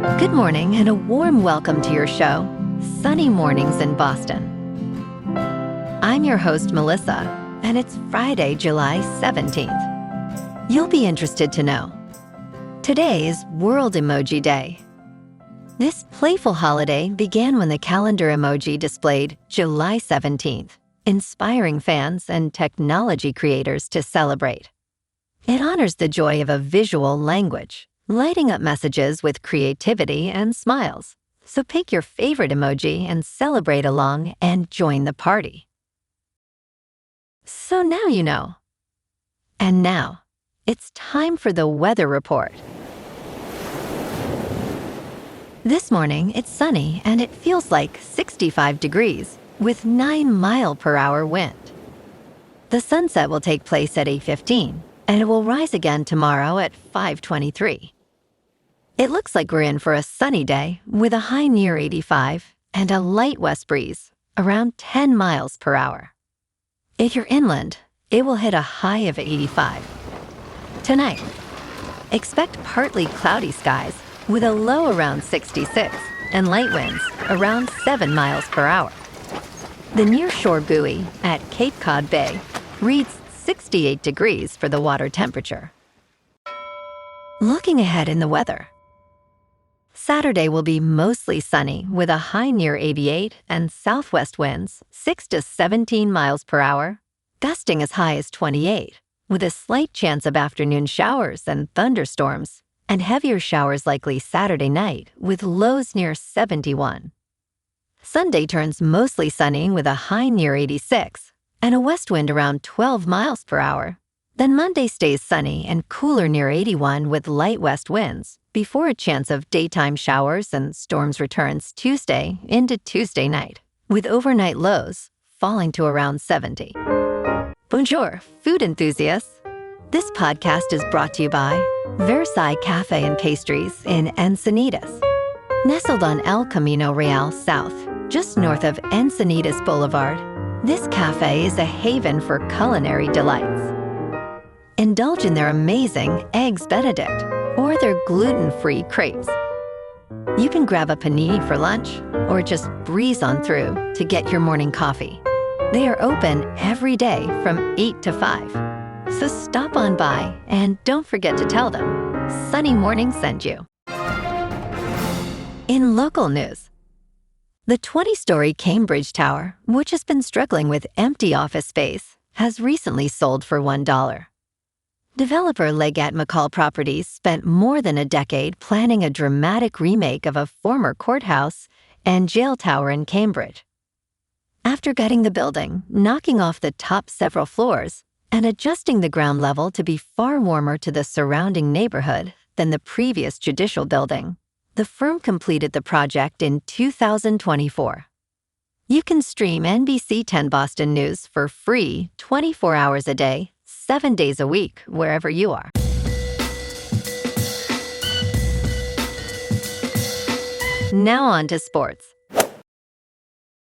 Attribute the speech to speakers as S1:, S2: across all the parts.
S1: Good morning and a warm welcome to your show, Sunny Mornings in Boston. I'm your host, Melissa, and it's Friday, July 17th. You'll be interested to know. Today is World Emoji Day. This playful holiday began when the calendar emoji displayed July 17th, inspiring fans and technology creators to celebrate. It honors the joy of a visual language, lighting up messages with creativity and smiles. So pick your favorite emoji and celebrate along and join the party. So now you know. And now, it's time for the weather report. This morning, it's sunny and it feels like 65 degrees with 9-mile-per-hour wind. The sunset will take place at 8:15 and it will rise again tomorrow at 5:23. It looks like we're in for a sunny day with a high near 85 and a light west breeze around 10 miles per hour. If you're inland, it will hit a high of 85. Tonight, expect partly cloudy skies with a low around 66 and light winds around 7 miles per hour. The nearshore buoy at Cape Cod Bay reads 68 degrees for the water temperature. Looking ahead in the weather. Saturday will be mostly sunny with a high near 88 and southwest winds 6 to 17 miles per hour, gusting as high as 28, with a slight chance of afternoon showers and thunderstorms, and heavier showers likely Saturday night with lows near 71. Sunday turns mostly sunny with a high near 86 and a west wind around 12 miles per hour. Then Monday stays sunny and cooler near 81 with light west winds, before a chance of daytime showers and storms returns Tuesday into Tuesday night, with overnight lows falling to around 70. Bonjour, food enthusiasts. This podcast is brought to you by Versailles Cafe and Pastries in Encinitas. Nestled on El Camino Real South, just north of Encinitas Boulevard, this cafe is a haven for culinary delights. Indulge in their amazing Eggs Benedict or their gluten-free crepes. You can grab a panini for lunch or just breeze on through to get your morning coffee. They are open every day from 8 to 5. So stop on by and don't forget to tell them Sunny Morning sent you. In local news, the 20-story Cambridge Tower, which has been struggling with empty office space, has recently sold for $1. Developer Leggat McCall Properties spent more than a decade planning a dramatic remake of a former courthouse and jail tower in Cambridge. After gutting the building, knocking off the top several floors, and adjusting the ground level to be far warmer to the surrounding neighborhood than the previous judicial building, the firm completed the project in 2024. You can stream NBC 10 Boston News for free 24 hours a day, 7 days a week, wherever you are. Now on to sports.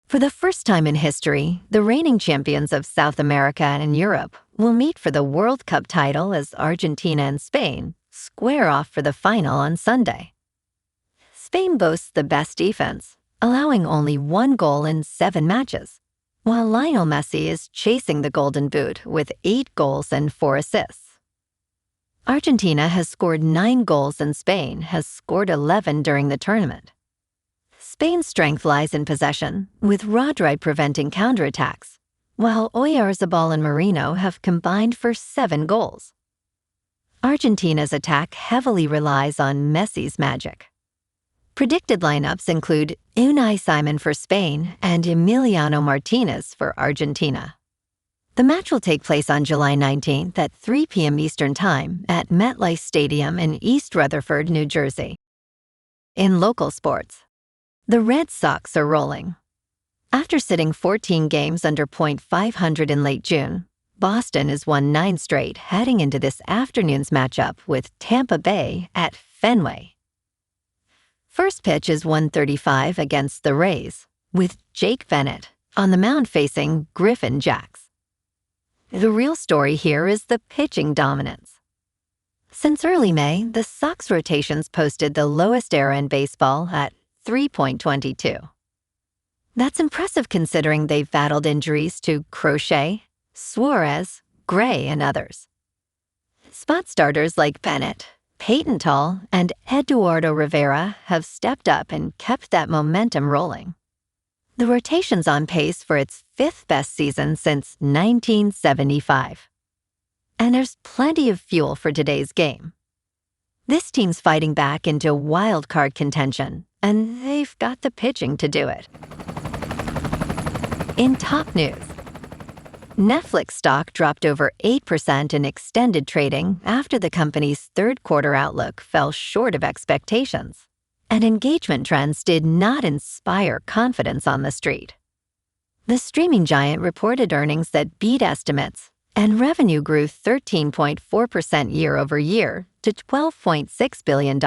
S1: For the first time in history, the reigning champions of South America and Europe will meet for the World Cup title as Argentina and Spain square off for the final on Sunday. Spain boasts the best defense, allowing only 1 goal in 7 matches, while Lionel Messi is chasing the Golden Boot with 8 goals and 4 assists. Argentina has scored 9 goals and Spain has scored 11 during the tournament. Spain's strength lies in possession, with Rodri preventing counterattacks, while Oyarzabal and Marino have combined for 7 goals. Argentina's attack heavily relies on Messi's magic. Predicted lineups include Unai Simon for Spain and Emiliano Martinez for Argentina. The match will take place on July 19th at 3 p.m. Eastern Time at MetLife Stadium in East Rutherford, New Jersey. In local sports, the Red Sox are rolling. After sitting 14 games under .500 in late June, Boston has won 9 straight heading into this afternoon's matchup with Tampa Bay at Fenway. First pitch is 1:35 against the Rays, with Jake Bennett on the mound facing Griffin Jacks. The real story here is the pitching dominance. Since early May, the Sox rotations posted the lowest era in baseball at 3.22. That's impressive considering they've battled injuries to Crochet, Suarez, Gray, and others. Spot starters like Bennett, Peyton Tall, and Eduardo Rivera have stepped up and kept that momentum rolling. The rotation's on pace for its fifth best season since 1975. And there's plenty of fuel for today's game. This team's fighting back into wild card contention, and they've got the pitching to do it. In top news, Netflix stock dropped over 8% in extended trading after the company's third quarter outlook fell short of expectations, and engagement trends did not inspire confidence on the street. The streaming giant reported earnings that beat estimates, and revenue grew 13.4% year-over-year to $12.6 billion,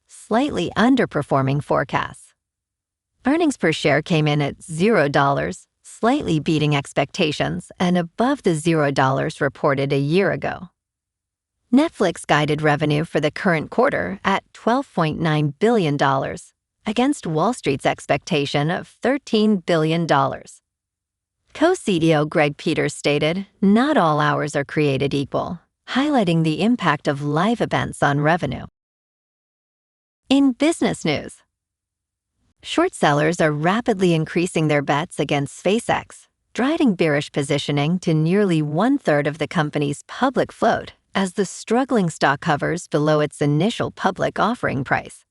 S1: slightly underperforming forecasts. Earnings per share came in at $0, slightly beating expectations and above the $0 reported a year ago. Netflix guided revenue for the current quarter at $12.9 billion, against Wall Street's expectation of $13 billion. Co-CEO Greg Peters stated, "Not all hours are created equal," highlighting the impact of live events on revenue. In business news, short sellers are rapidly increasing their bets against SpaceX, driving bearish positioning to nearly one-third of the company's public float as the struggling stock hovers below its initial public offering price.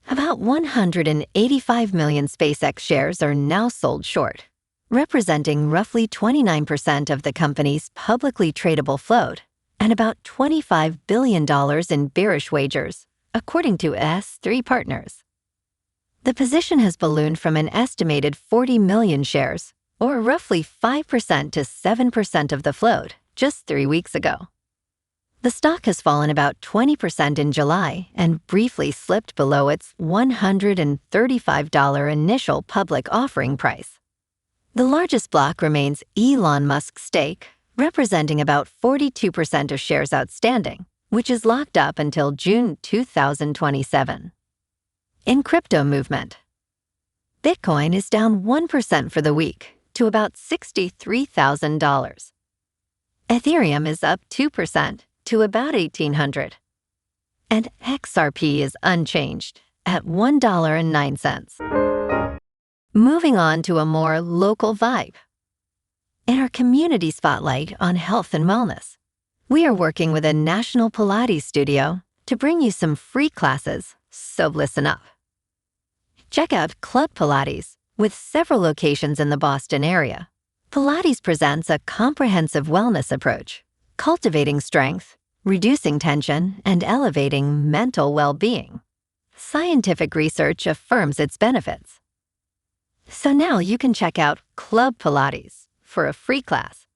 S1: About 185 million SpaceX shares are now sold short, representing roughly 29% of the company's publicly tradable float and about $25 billion in bearish wagers, according to S3 Partners. The position has ballooned from an estimated 40 million shares, or roughly 5% to 7% of the float, just 3 weeks ago. The stock has fallen about 20% in July and briefly slipped below its $135 initial public offering price. The largest block remains Elon Musk's stake, representing about 42% of shares outstanding, which is locked up until June 2027. In crypto movement, Bitcoin is down 1% for the week to about $63,000. Ethereum is up 2% to about $1,800. And XRP is unchanged at $1.09. Moving on to a more local vibe. In our community spotlight on health and wellness, we are working with a national Pilates studio to bring you some free classes, so listen up. Check out Club Pilates, with several locations in the Boston area. Pilates presents a comprehensive wellness approach, cultivating strength, reducing tension, and elevating mental well-being. Scientific research affirms its benefits. So now you can check out Club Pilates for a free class.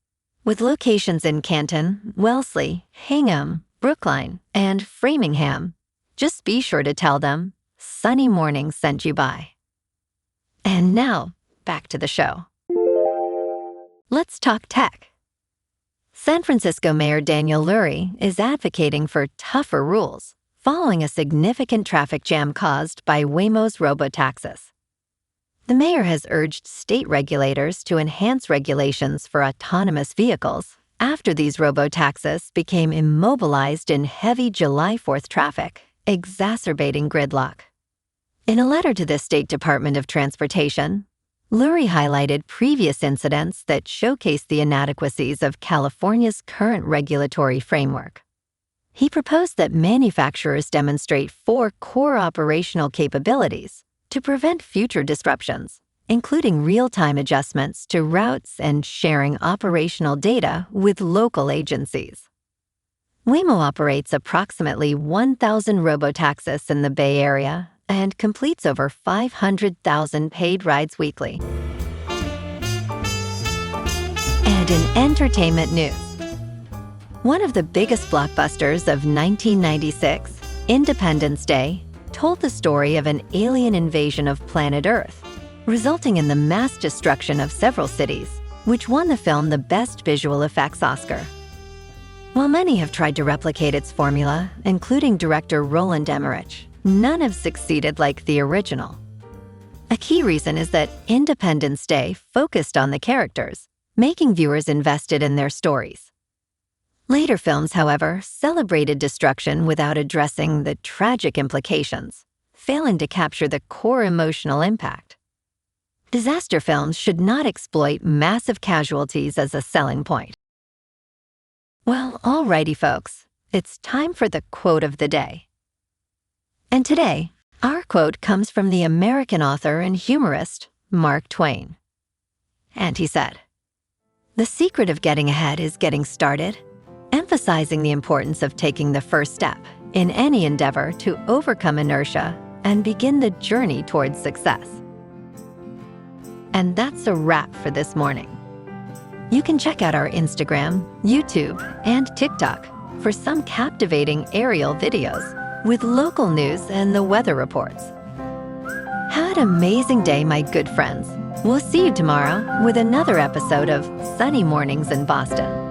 S1: With locations in Canton, Wellesley, Hingham, Brookline, and Framingham, just be sure to tell them Sunny Morning sent you by. And now, back to the show. Let's talk tech. San Francisco Mayor Daniel Lurie is advocating for tougher rules following a significant traffic jam caused by Waymo's robotaxis. The mayor has urged state regulators to enhance regulations for autonomous vehicles after these robotaxis became immobilized in heavy July 4th traffic, exacerbating gridlock. In a letter to the State Department of Transportation, Lurie highlighted previous incidents that showcased the inadequacies of California's current regulatory framework. He proposed that manufacturers demonstrate 4 core operational capabilities to prevent future disruptions, including real-time adjustments to routes and sharing operational data with local agencies. Waymo operates approximately 1,000 robotaxis in the Bay Area and completes over 500,000 paid rides weekly. And in entertainment news, one of the biggest blockbusters of 1996, Independence Day, told the story of an alien invasion of planet Earth, resulting in the mass destruction of several cities, which won the film the Best Visual Effects Oscar. While many have tried to replicate its formula, including director Roland Emmerich, none have succeeded like the original. A key reason is that Independence Day focused on the characters, making viewers invested in their stories. Later films, however, celebrated destruction without addressing the tragic implications, failing to capture the core emotional impact. Disaster films should not exploit massive casualties as a selling point. Well, alrighty folks, it's time for the quote of the day. And today, our quote comes from the American author and humorist Mark Twain. And he said, "The secret of getting ahead is getting started, emphasizing the importance of taking the first step in any endeavor to overcome inertia and begin the journey towards success." And that's a wrap for this morning. You can check out our Instagram, YouTube, and TikTok for some captivating aerial videos with local news and the weather reports. Have an amazing day, my good friends. We'll see you tomorrow with another episode of Sunny Mornings in Boston.